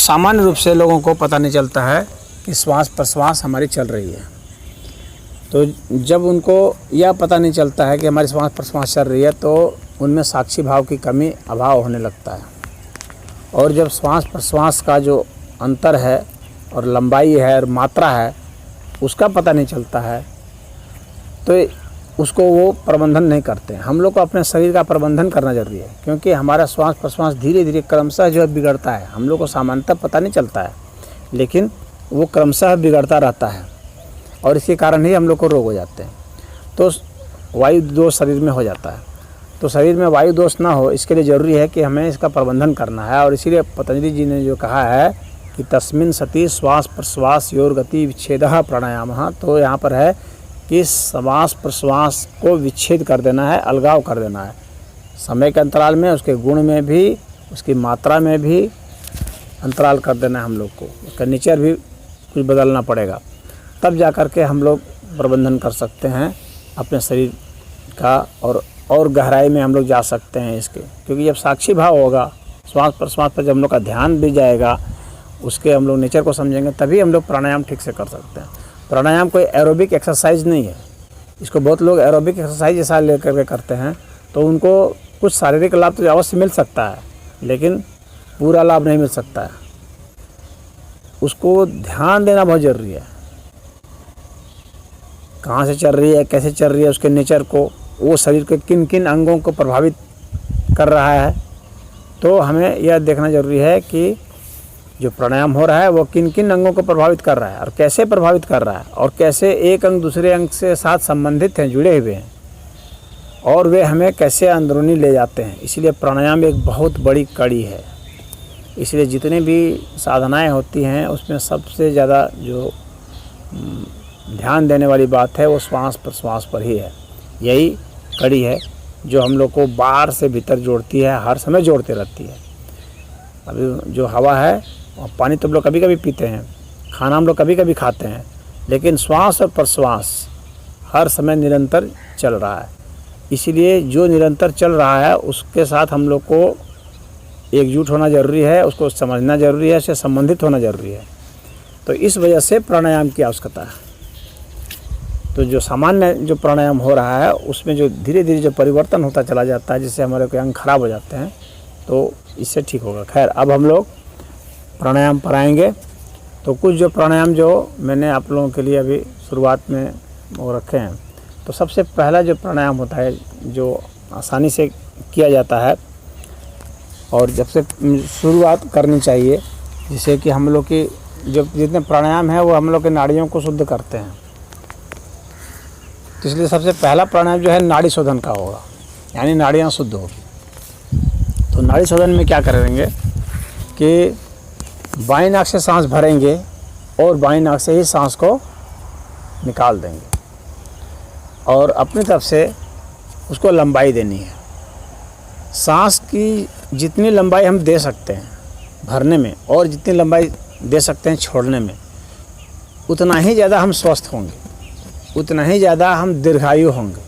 सामान्य रूप से लोगों को पता नहीं चलता है कि श्वास प्रश्वास हमारी चल रही है। तो जब उनको यह पता नहीं चलता है कि हमारी श्वास प्रश्वास चल रही है तो उनमें साक्षी भाव की कमी अभाव होने लगता है। और जब श्वास प्रश्वास का जो अंतर है और लंबाई है और मात्रा है उसका पता नहीं चलता है तो उसको वो प्रबंधन नहीं करते। हम लोग को अपने शरीर का प्रबंधन करना जरूरी है, क्योंकि हमारा श्वास प्रश्वास धीरे धीरे क्रमशः जो है बिगड़ता है। हम लोग को सामान्यतः पता नहीं चलता है, लेकिन वो क्रमशः बिगड़ता रहता है और इसके कारण ही हम लोग को रोग हो जाते हैं। तो वायु दोष शरीर में हो जाता है। तो शरीर में वायु दोष ना हो इसके लिए ज़रूरी है कि हमें इसका प्रबंधन करना है। और इसीलिए पतंजलि जी ने जो कहा है कि तस्मिन् सति श्वास प्रश्वास योर गति विच्छेदः प्राणायामः, तो यहाँ पर है कि श्वास प्रश्वास को विच्छेद कर देना है, अलगाव कर देना है। समय के अंतराल में, उसके गुण में भी, उसकी मात्रा में भी अंतराल कर देना है हम लोग को। उसका नेचर भी कुछ बदलना पड़ेगा, तब जा कर के हम लोग प्रबंधन कर सकते हैं अपने शरीर का और गहराई में हम लोग जा सकते हैं इसके। क्योंकि जब साक्षी भाव होगा श्वास प्रश्वास पर, जब हम लोग का ध्यान भी जाएगा, उसके हम लोग नेचर को समझेंगे, तभी हम लोग प्राणायाम ठीक से कर सकते हैं। प्राणायाम कोई एरोबिक एक्सरसाइज नहीं है। इसको बहुत लोग एरोबिक एक्सरसाइज जैसा ले करके करते हैं, तो उनको कुछ शारीरिक लाभ तो अवश्य मिल सकता है, लेकिन पूरा लाभ नहीं मिल सकता है। उसको ध्यान देना बहुत ज़रूरी है, कहाँ से चल रही है, कैसे चल रही है, उसके नेचर को, वो शरीर के किन किन अंगों को प्रभावित कर रहा है। तो हमें यह देखना ज़रूरी है कि जो प्राणायाम हो रहा है वो किन किन अंगों को प्रभावित कर रहा है और कैसे प्रभावित कर रहा है, और कैसे एक अंग दूसरे अंग से साथ संबंधित हैं, जुड़े हुए हैं, और वे हमें कैसे अंदरूनी ले जाते हैं। इसलिए प्राणायाम एक बहुत बड़ी कड़ी है। इसलिए जितनी भी साधनाएं होती हैं उसमें सबसे ज़्यादा जो ध्यान देने वाली बात है वो श्वास प्रश्वास पर ही है। यही कड़ी है जो हम लोग को बाहर से भीतर जोड़ती है, हर समय जोड़ते रहती है। अभी जो हवा है और पानी तो हम लोग कभी कभी पीते हैं, खाना हम लोग कभी कभी खाते हैं, लेकिन श्वास और प्रश्वास हर समय निरंतर चल रहा है। इसीलिए जो निरंतर चल रहा है उसके साथ हम लोग को एकजुट होना ज़रूरी है, उसको समझना ज़रूरी है, उससे संबंधित होना ज़रूरी है। तो इस वजह से प्राणायाम की आवश्यकता है। तो जो सामान्य जो प्राणायाम हो रहा है उसमें जो धीरे धीरे जो परिवर्तन होता चला जाता है, जिससे हमारे कोई अंग खराब हो जाते हैं, तो इससे ठीक होगा। खैर, अब हम लोग प्राणायाम पर आएंगे। तो कुछ जो प्राणायाम जो मैंने आप लोगों के लिए अभी शुरुआत में वो रखे हैं, तो सबसे पहला जो प्राणायाम होता है जो आसानी से किया जाता है और जब से शुरुआत करनी चाहिए, जिससे कि हम लोग की जो जितने प्राणायाम है वो हम लोग के नाड़ियों को शुद्ध करते हैं। तो इसलिए सबसे पहला प्राणायाम जो है नाड़ी शोधन का होगा, यानी नाड़ियाँ शुद्ध होगी। तो नाड़ी शोधन में क्या करेंगे कि बाईं नाक से सांस भरेंगे और बाईं नाक से ही सांस को निकाल देंगे और अपनी तरफ से उसको लंबाई देनी है। सांस की जितनी लंबाई हम दे सकते हैं भरने में और जितनी लंबाई दे सकते हैं छोड़ने में, उतना ही ज़्यादा हम स्वस्थ होंगे, उतना ही ज़्यादा हम दीर्घायु होंगे,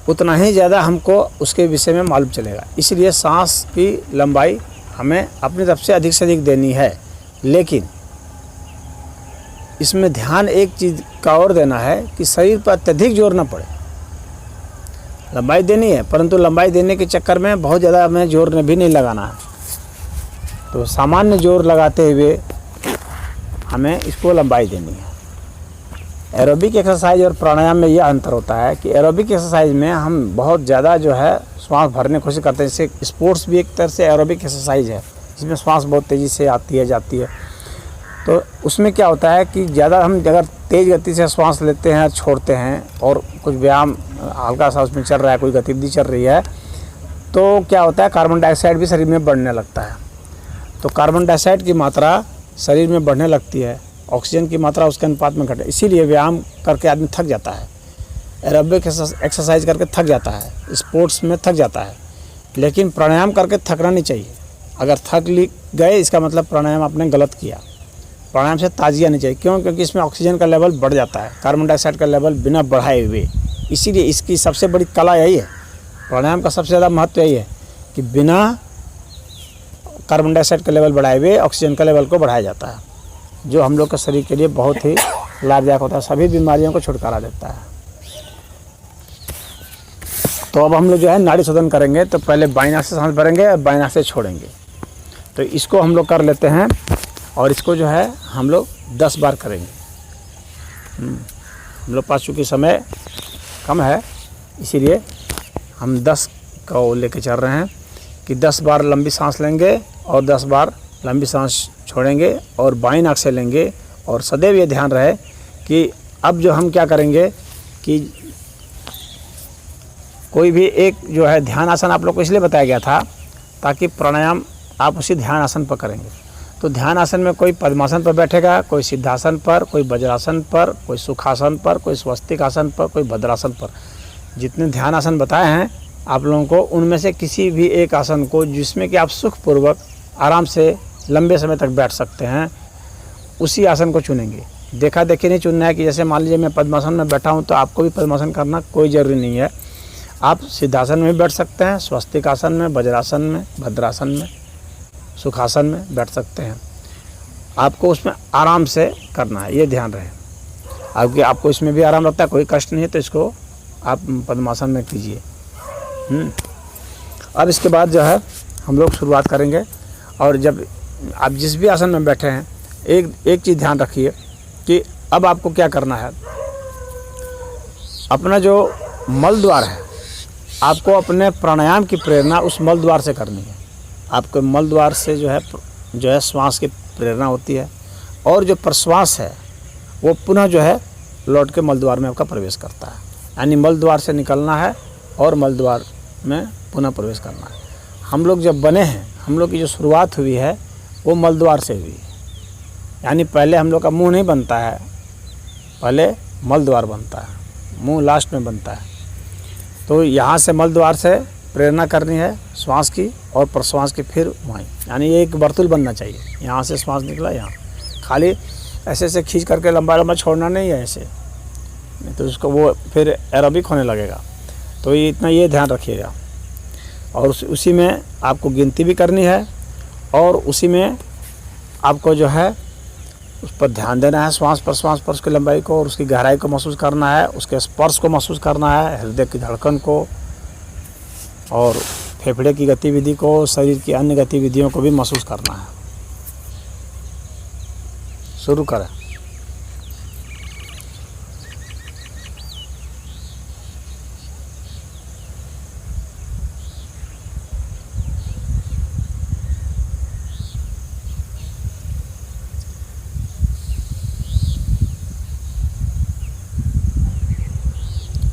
उतना ही ज़्यादा हमको उसके विषय में मालूम चलेगा। इसलिए सांस की लंबाई हमें अपनी तरफ से अधिक देनी है, लेकिन इसमें ध्यान एक चीज़ का और देना है कि शरीर पर अत्यधिक जोर ना पड़े। लंबाई देनी है, परंतु लंबाई देने के चक्कर में बहुत ज़्यादा हमें जोर भी नहीं लगाना है। तो सामान्य जोर लगाते हुए हमें इसको लंबाई देनी है। एरोबिक एक्सरसाइज और प्राणायाम में यह अंतर होता है कि एरोबिक एक्सरसाइज में हम बहुत ज़्यादा जो है श्वास भरने की कोशिश करते हैं। जैसे स्पोर्ट्स भी एक तरह से एरोबिक एक्सरसाइज है, जिसमें श्वास बहुत तेज़ी से आती है जाती है। तो उसमें क्या होता है कि ज़्यादा हम अगर तेज़ गति से श्वास लेते हैं छोड़ते हैं और कुछ व्यायाम हल्का सा उसमें चल रहा है, कोई गतिविधि चल रही है, तो क्या होता है कार्बन डाइऑक्साइड भी शरीर में बढ़ने लगता है। तो कार्बन डाइऑक्साइड की मात्रा शरीर में बढ़ने लगती है, ऑक्सीजन की मात्रा उसके अनुपात में घटे। इसीलिए व्यायाम करके आदमी थक जाता है, एरोबिक एक्सरसाइज करके थक जाता है, स्पोर्ट्स में थक जाता है, लेकिन प्राणायाम करके थकना नहीं चाहिए। अगर थक गए इसका मतलब प्राणायाम आपने गलत किया। प्राणायाम से ताजगी आनी चाहिए। क्यों? क्योंकि इसमें ऑक्सीजन का लेवल बढ़ जाता है, कार्बन डाइऑक्साइड का लेवल बिना बढ़ाए हुए। इसीलिए इसकी सबसे बड़ी कला यही है, प्राणायाम का सबसे ज़्यादा महत्व यही है कि बिना कार्बन डाइऑक्साइड का लेवल बढ़ाए हुए ऑक्सीजन का लेवल को बढ़ाया जाता है, जो हम लोग के शरीर के लिए बहुत ही लाभदायक होता है, सभी बीमारियों को छुटकारा देता है। तो अब हम लोग जो है नाड़ी शोधन करेंगे। तो पहले बाईं नाक से सांस भरेंगे और बाईं नाक से छोड़ेंगे। तो इसको हम लोग कर लेते हैं और इसको जो है हम लोग 10 बार करेंगे। हम लोग पास चूँकि समय कम है, इसीलिए हम 10 को लेके चल रहे हैं कि 10 बार लंबी सांस लेंगे और 10 बार लंबी सांस छोड़ेंगे और बाईं नाक से लेंगे। और सदैव ये ध्यान रहे कि अब जो हम क्या करेंगे कि कोई भी एक जो है ध्यान आसन आप लोग को इसलिए बताया गया था ताकि प्राणायाम आप उसी ध्यान आसन पर करेंगे। तो ध्यान आसन में कोई पद्मासन पर बैठेगा, कोई सिद्धासन पर, कोई वज्रासन पर, कोई सुखासन पर, कोई स्वस्तिक आसन पर, कोई भद्रासन पर। जितने ध्यान आसन बताए हैं आप लोगों को, उनमें से किसी भी एक आसन को जिसमें कि आप सुखपूर्वक आराम से लंबे समय तक बैठ सकते हैं, उसी आसन को चुनेंगे। देखा देखी नहीं चुनना है कि जैसे मान लीजिए मैं पद्मासन में बैठा हूँ तो आपको भी पद्मासन करना कोई ज़रूरी नहीं है। आप सिद्धासन में भी बैठ सकते हैं, स्वस्तिक आसन में, वज्रासन में, भद्रासन में, सुखासन में बैठ सकते हैं। आपको उसमें आराम से करना है, ये ध्यान रहे। आपको इसमें भी आराम लगता है, कोई कष्ट नहीं है, तो इसको आप पद्मासन में कीजिए। अब इसके बाद जो है हम लोग शुरुआत करेंगे। और जब आप जिस भी आसन में बैठे हैं, एक चीज़ ध्यान रखिए कि अब आपको क्या करना है। अपना जो मल द्वार है, आपको अपने प्राणायाम की प्रेरणा उस मल द्वार से करनी है। आपके मल द्वार से जो है श्वास की प्रेरणा होती है, और जो प्रश्वास है वो पुनः जो है लौट के मल द्वार में आपका प्रवेश करता है। यानी मल द्वार से निकलना है और मल द्वार में पुनः प्रवेश करना है। हम लोग जब बने हैं, हम लोग की जो शुरुआत हुई है वो मल द्वार से हुई है। यानी पहले हम लोग का मुंह नहीं बनता है, पहले मल द्वार बनता है, मुंह लास्ट में बनता है। तो यहाँ से मल द्वार से प्रेरणा करनी है श्वास की और प्रश्वास की, फिर वहीं। यानी ये एक वर्तुल बनना चाहिए। यहाँ से श्वास निकला, यहाँ खाली ऐसे से खींच करके लंबा लंबा छोड़ना नहीं है ऐसे, नहीं तो उसको वो फिर एरोबिक होने लगेगा। तो ये इतना ये ध्यान रखिएगा। और उसी में आपको गिनती भी करनी है और उसी में आपको जो है उस पर ध्यान देना है, श्वास प्रश्वास पर, उसकी लंबाई को और उसकी गहराई को महसूस करना है, उसके स्पर्श को महसूस करना है, हृदय की धड़कन को और फेफड़े की गतिविधि को, शरीर की अन्य गतिविधियों को भी महसूस करना है। शुरू करें।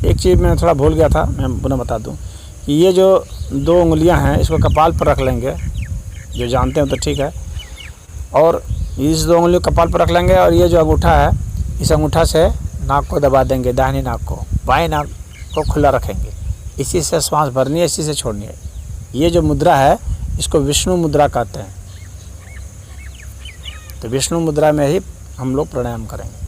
एक चीज़ मैं थोड़ा भूल गया था, मैं पुनः बता दूं कि ये जो 2 उंगलियां हैं इसको कपाल पर रख लेंगे, जो जानते हैं तो ठीक है। और इस 2 उंगलियों कपाल पर रख लेंगे और ये जो अंगूठा है, इस अंगूठा से नाक को दबा देंगे, दाहिनी नाक को, बाएं नाक को खुला रखेंगे। इसी से श्वास भरनी है, इसी से छोड़नी है। ये जो मुद्रा है इसको विष्णु मुद्रा कहते हैं। तो विष्णु मुद्रा में ही हम लोग प्राणायाम करेंगे।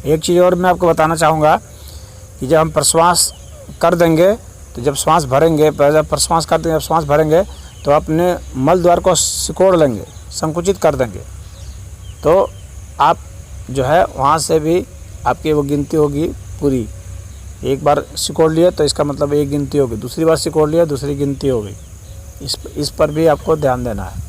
एक चीज़ और मैं आपको बताना चाहूँगा कि जब हम प्रश्वास कर देंगे तो जब श्वास भरेंगे, जब प्रश्वास कर देंगे, जब श्वास भरेंगे तो अपने मल द्वार को सिकोड़ लेंगे, संकुचित कर देंगे। तो आप जो है वहाँ से भी आपकी वो गिनती होगी पूरी। एक बार सिकोड़ लिया तो इसका मतलब एक गिनती होगी, दूसरी बार सिकोड़ लिया दूसरी गिनती होगी। इस पर भी आपको ध्यान देना है।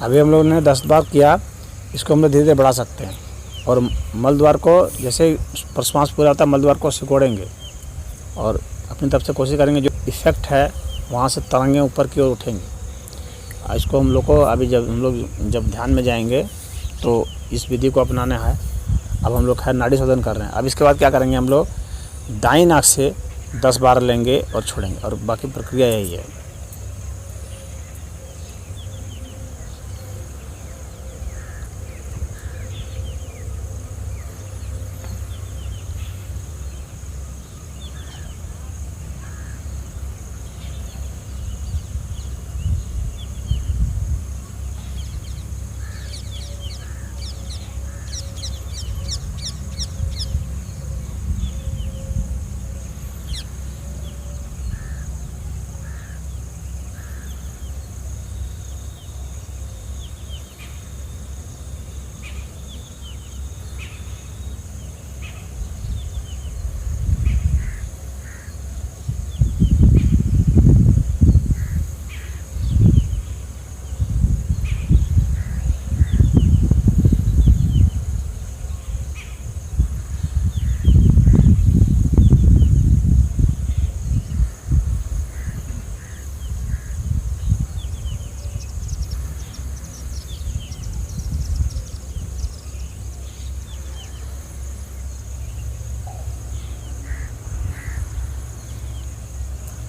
अभी हम लोगों ने 10 बार किया, इसको हम लोग धीरे धीरे बढ़ा सकते हैं। और मल द्वार को जैसे प्रश्वास पूरा होता है, मल द्वार को सिकोड़ेंगे और अपनी तरफ से कोशिश करेंगे जो इफ़ेक्ट है वहाँ से तरंगें ऊपर की ओर उठेंगी। इसको हम लोग को अभी जब ध्यान में जाएंगे तो इस विधि को अपनाना है। अब हम लोग खैर नाड़ी शोधन कर रहे हैं। अब इसके बाद क्या करेंगे, हम लोग दाईं नाक से 10 बार लेंगे और छोड़ेंगे, और बाकी प्रक्रिया यही है।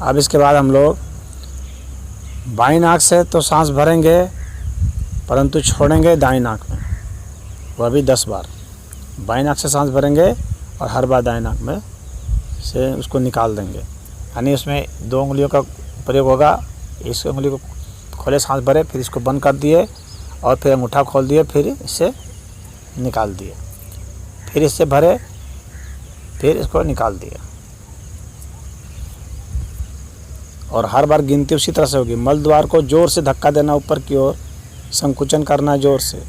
अब इसके बाद हम लोग बाईं नाक से तो सांस भरेंगे, परंतु छोड़ेंगे दाईं नाक में, वह भी 10 बार। बाईं नाक से सांस भरेंगे और हर बार दाईं नाक में से उसको निकाल देंगे। यानी उसमें 2 उंगलियों का प्रयोग होगा। इस उंगली को खोले, सांस भरे, फिर इसको बंद कर दिए और फिर अंगूठा खोल दिए, फिर इसे निकाल दिए, फिर इससे भरे, फिर इसको निकाल दिए। और हर बार गिनती उसी तरह से होगी। मल द्वार को जोर से धक्का देना, ऊपर की ओर संकुचन करना जोर से,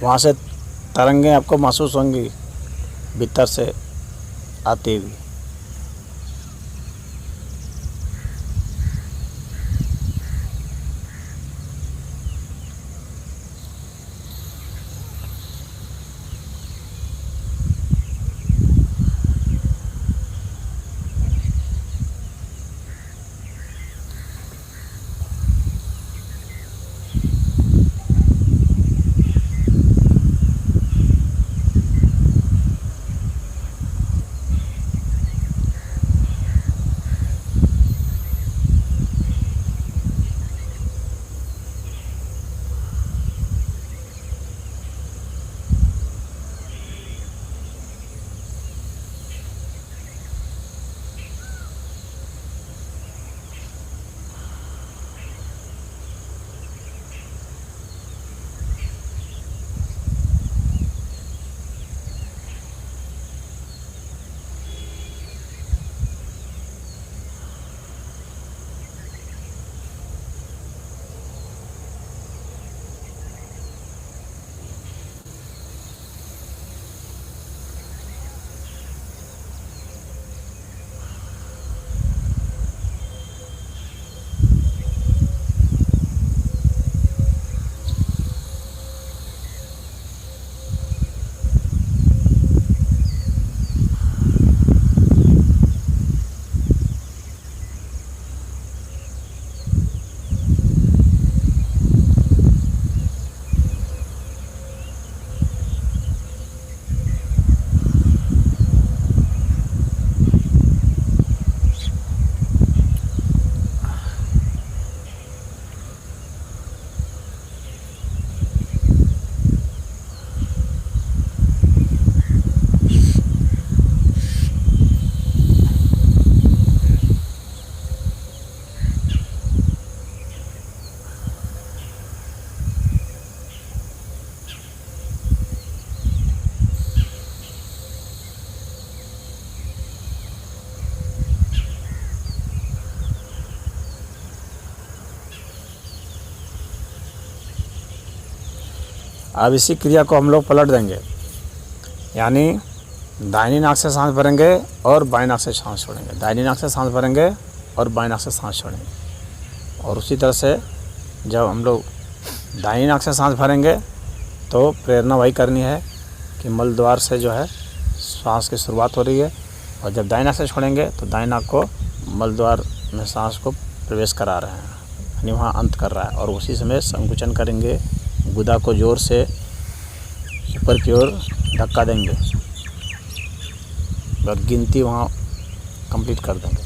वहाँ से तरंगें आपको महसूस होंगी भीतर से आती हुई। अब इसी क्रिया को हम लोग पलट देंगे, यानी दाहिनी नाक से सांस भरेंगे और बाएं नाक से सांस छोड़ेंगे, दाहिनी नाक से सांस भरेंगे और बाएं नाक से सांस छोड़ेंगे। और उसी तरह से जब हम लोग दाहिनी नाक से सांस भरेंगे तो प्रेरणा वही करनी है कि मल द्वार से जो है सांस की शुरुआत हो रही है, और जब दाहिनी नाक से छोड़ेंगे तो दाहिनी नाक को मल द्वार में सांस को प्रवेश करा रहे हैं, यानी वहाँ अंत कर रहा है। और उसी समय संकुचन करेंगे, गुदा को ज़ोर से ऊपर की ओर धक्का देंगे और गिनती वहाँ कंप्लीट कर देंगे।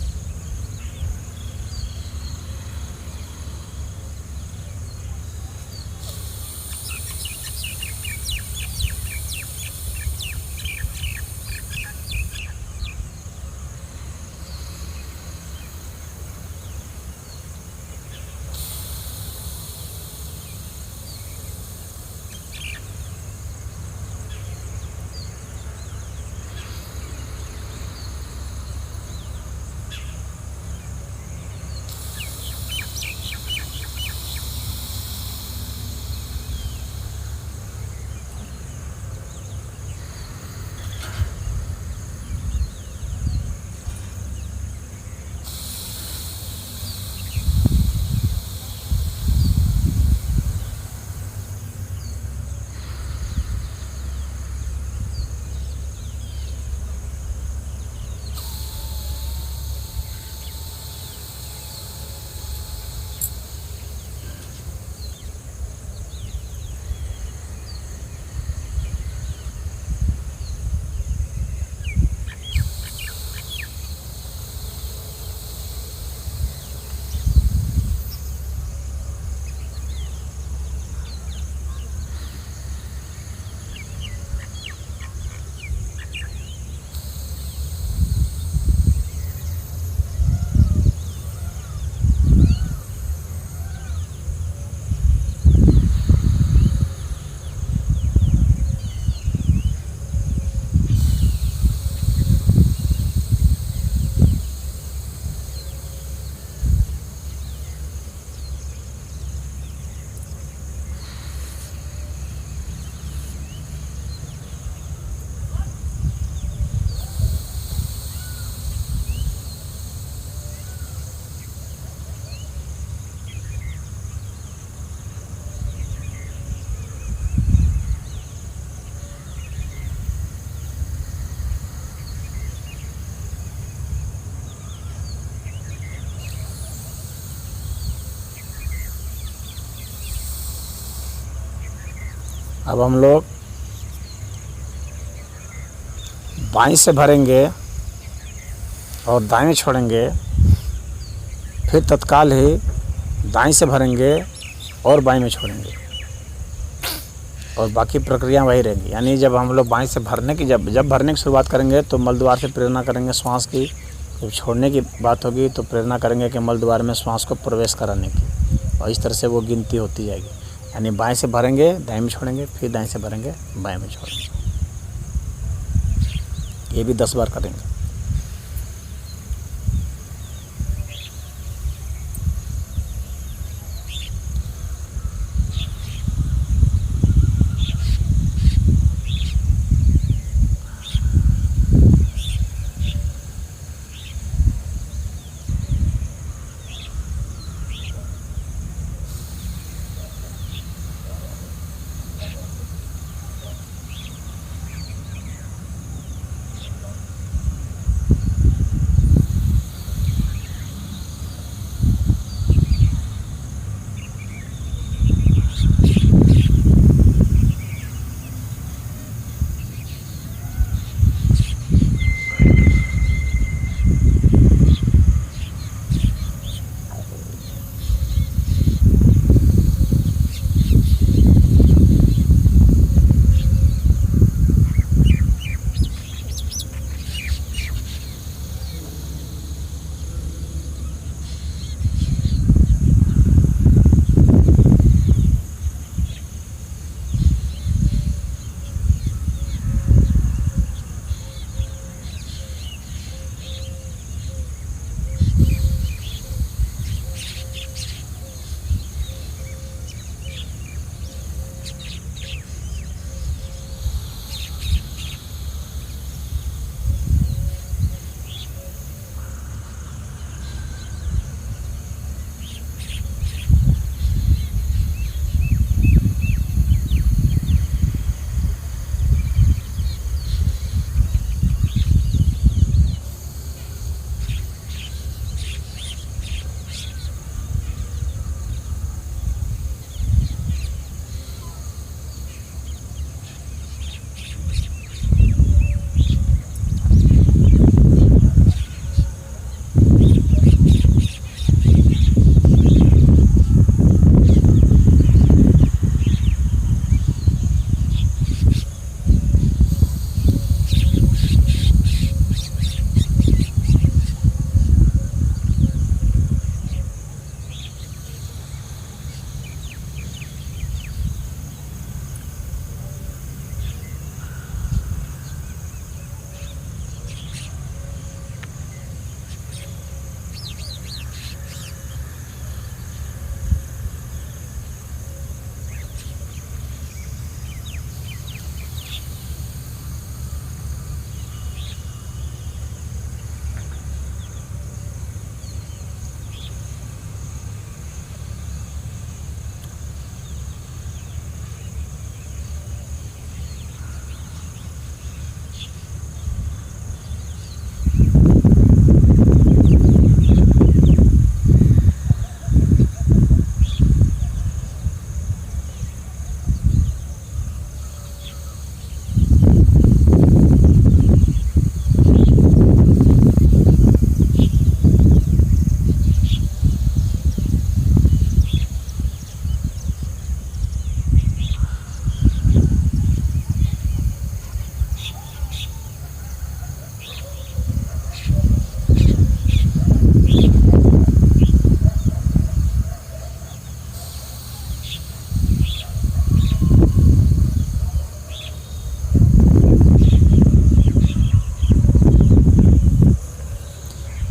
अब हम लोग बाएं से भरेंगे और दाएं छोड़ेंगे, फिर तत्काल ही दाएं से भरेंगे और बाएं में छोड़ेंगे, और बाकी प्रक्रिया वही रहेंगी। यानी जब हम लोग बाएं से भरने की जब भरने की शुरुआत करेंगे तो मल द्वार से प्रेरणा करेंगे श्वास की, जब छोड़ने की बात होगी तो प्रेरणा करेंगे कि मल द्वार में श्वास को प्रवेश कराने की, और इस तरह से वो गिनती होती जाएगी। यानी बाएं से भरेंगे दाएं में छोड़ेंगे, फिर दाएं से भरेंगे बाएं में छोड़ेंगे। ये भी 10 बार करेंगे।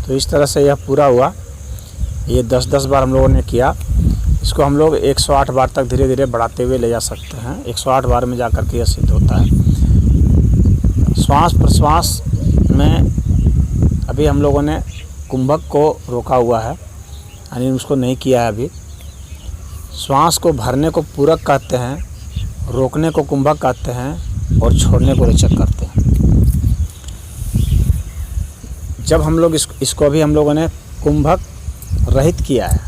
तो इस तरह से यह पूरा हुआ। ये 10-10 बार हम लोगों ने किया। इसको हम लोग 108 बार तक धीरे धीरे बढ़ाते हुए ले जा सकते हैं। 108 बार में जा कर के यह सिद्ध होता है। श्वास प्रश्वास में अभी हम लोगों ने कुंभक को रोका हुआ है, यानी उसको नहीं किया है अभी। श्वास को भरने को पूरक कहते हैं, रोकने को कुंभक कहते हैं और छोड़ने को रेचक कहते हैं। जब हम लोग इसको अभी हम लोगों ने कुंभक रहित किया है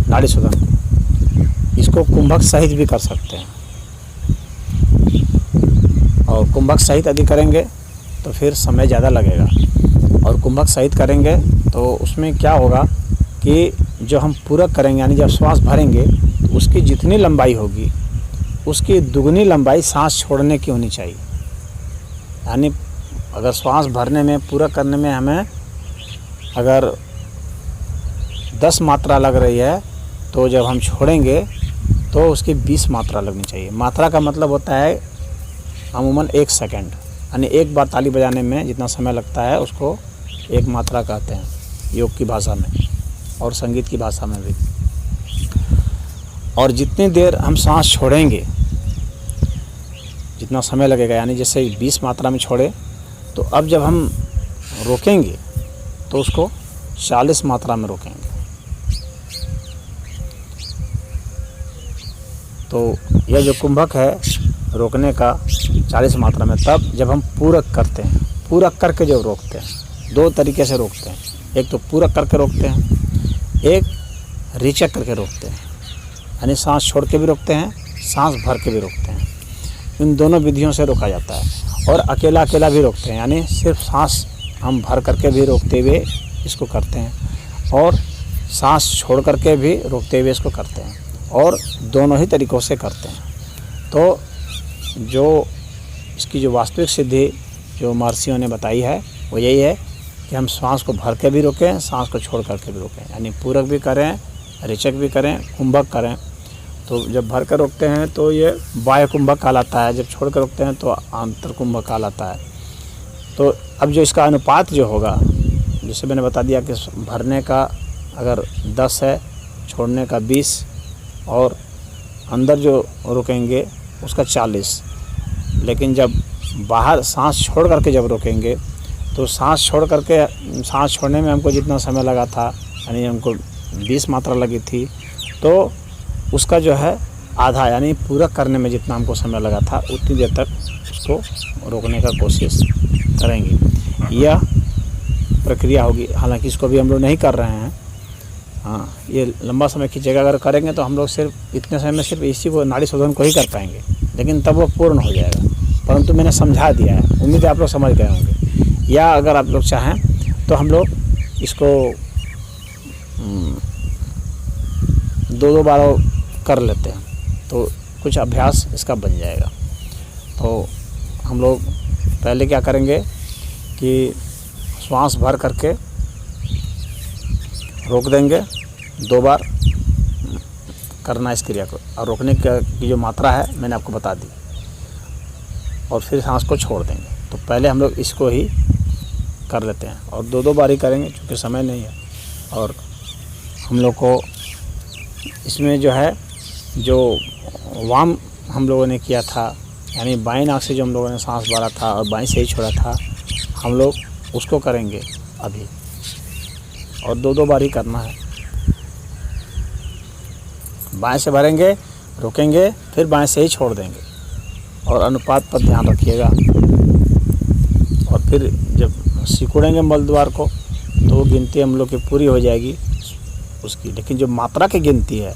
नाड़ी शोधन को, इसको कुंभक सहित भी कर सकते हैं। और कुंभक सहित यदि करेंगे तो फिर समय ज़्यादा लगेगा, और कुंभक सहित करेंगे तो उसमें क्या होगा कि जो हम पूरक करेंगे, यानी जब श्वास भरेंगे तो उसकी जितनी लंबाई होगी उसकी दुगनी लंबाई सांस छोड़ने की होनी चाहिए। यानी अगर श्वास भरने में पूरक करने में हमें अगर 10 मात्रा लग रही है, तो जब हम छोड़ेंगे तो उसकी 20 मात्रा लगनी चाहिए। मात्रा का मतलब होता है अमूमन 1 सेकंड, यानी एक बार ताली बजाने में जितना समय लगता है उसको 1 मात्रा कहते हैं योग की भाषा में और संगीत की भाषा में भी। और जितनी देर हम सांस छोड़ेंगे जितना समय लगेगा, यानी जैसे 20 मात्रा में छोड़े, तो अब जब हम रोकेंगे तो उसको 40 मात्रा में रोकेंगे। तो यह जो कुंभक है रोकने का 40 मात्रा में, तब जब हम पूरक करते हैं, पूरक करके जब रोकते हैं, 2 तरीके से रोकते हैं। एक तो पूरक करके रोकते हैं, एक रेचक करके रोकते हैं, यानी सांस छोड़ के भी रोकते हैं, सांस भर के भी रोकते हैं। इन दोनों विधियों से रोका जाता है। और अकेला अकेला भी रोकते हैं, यानी सिर्फ सांस हम भर करके भी रोकते हुए इसको करते हैं, और सांस छोड़ करके भी रोकते हुए इसको करते हैं, और दोनों ही तरीक़ों से करते हैं। तो जो इसकी जो वास्तविक सिद्धि जो महर्षियों ने बताई है वो यही है कि हम श्वास को भर के भी रोकें, सांस को छोड़ करके भी रोकें, यानी पूरक भी करें, रेचक भी करें, कुंभक करें। तो जब भर कर रोकते हैं तो ये बाह्य कुंभक कहलाता है, जब छोड़ कर रोकते हैं तो आंतर कुंभक कहलाता है। तो अब जो इसका अनुपात जो होगा, जैसे मैंने बता दिया कि भरने का अगर 10 है, छोड़ने का 20, और अंदर जो रोकेंगे उसका 40। लेकिन जब बाहर सांस छोड़ करके जब रोकेंगे तो सांस छोड़ने में हमको जितना समय लगा था, यानी हमको 20 मात्रा लगी थी, तो उसका जो है आधा, यानी पूरक करने में जितना हमको समय लगा था उतनी देर तक उसको रोकने का कोशिश करेंगे। यह प्रक्रिया होगी। हालांकि इसको भी हम लोग नहीं कर रहे हैं, हाँ, ये लंबा समय खींचेगा। अगर करेंगे तो हम लोग सिर्फ इतने समय में सिर्फ इसी को नाड़ी शोधन को ही कर पाएंगे, लेकिन तब वो पूर्ण हो जाएगा। परंतु मैंने समझा दिया है, उम्मीद है आप लोग समझ गए होंगे। या अगर आप लोग चाहें तो हम लोग इसको 2-2 बार कर लेते हैं, तो कुछ अभ्यास इसका बन जाएगा। तो हम लोग पहले क्या करेंगे कि श्वास भर करके रोक देंगे, 2 बार करना इस क्रिया को, और रोकने की जो मात्रा है मैंने आपको बता दी, और फिर सांस को छोड़ देंगे। तो पहले हम लोग इसको ही कर लेते हैं, और 2-2 बार ही करेंगे क्योंकि समय नहीं है। और हम लोग को इसमें जो है जो वाम हम लोगों ने किया था, यानी बाएं नाक से जो हम लोगों ने सांस भरा था और बाएं से ही छोड़ा था, हम लोग उसको करेंगे अभी, और 2-2 बार ही करना है। बाएं से भरेंगे, रोकेंगे, फिर बाएं से ही छोड़ देंगे, और अनुपात पर ध्यान रखिएगा। और फिर जब सिकुड़ेंगे मल द्वार को तो वो गिनती हम लोग की पूरी हो जाएगी उसकी। लेकिन जो मात्रा की गिनती है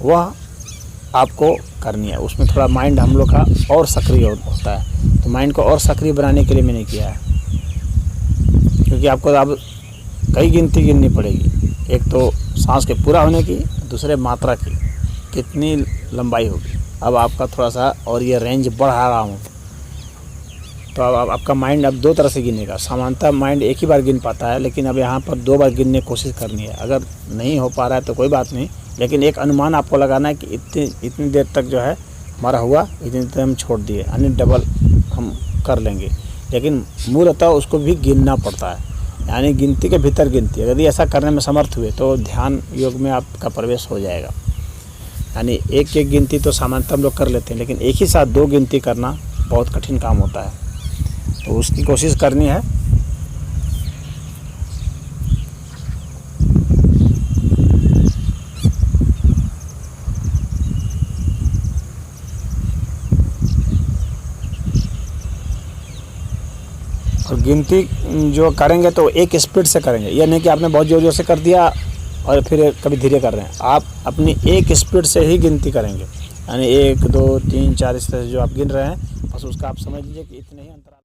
वह आपको करनी है, उसमें थोड़ा माइंड हम लोग का और सक्रिय होता है। तो माइंड को और सक्रिय बनाने के लिए मैंने किया है, क्योंकि आपको अब कई गिनती गिननी पड़ेगी। एक तो सांस के पूरा होने की, दूसरे मात्रा की कितनी लंबाई होगी। अब आपका थोड़ा सा और ये रेंज बढ़ा रहा हूँ, तो अब आपका माइंड अब 2 तरह से गिनेगा। सामान्यतः माइंड एक ही बार गिन पाता है, लेकिन अब यहाँ पर 2 बार गिनने की कोशिश करनी है। अगर नहीं हो पा रहा है तो कोई बात नहीं, लेकिन एक अनुमान आपको लगाना है कि इतनी देर तक जो है हमारा हुआ, इतनी देर हम छोड़ दिए, यानी डबल हम कर लेंगे। लेकिन मूलतः उसको भी गिनना पड़ता है। यानी गिनती के भीतर गिनती। यदि ऐसा करने में समर्थ हुए तो ध्यान योग में आपका प्रवेश हो जाएगा। यानी एक एक गिनती तो सामान्यतः हम लोग कर लेते हैं, लेकिन एक ही साथ 2 गिनती करना बहुत कठिन काम होता है, तो उसकी कोशिश करनी है। और गिनती जो करेंगे तो एक स्पीड से करेंगे, यह नहीं कि आपने बहुत ज़ोर ज़ोर से कर दिया और फिर कभी धीरे कर रहे हैं। आप अपनी एक स्पीड से ही गिनती करेंगे, यानी 1 2 3 4 इस तरह से जो आप गिन रहे हैं, बस उसका आप समझ लीजिए कि इतने ही अंतराल।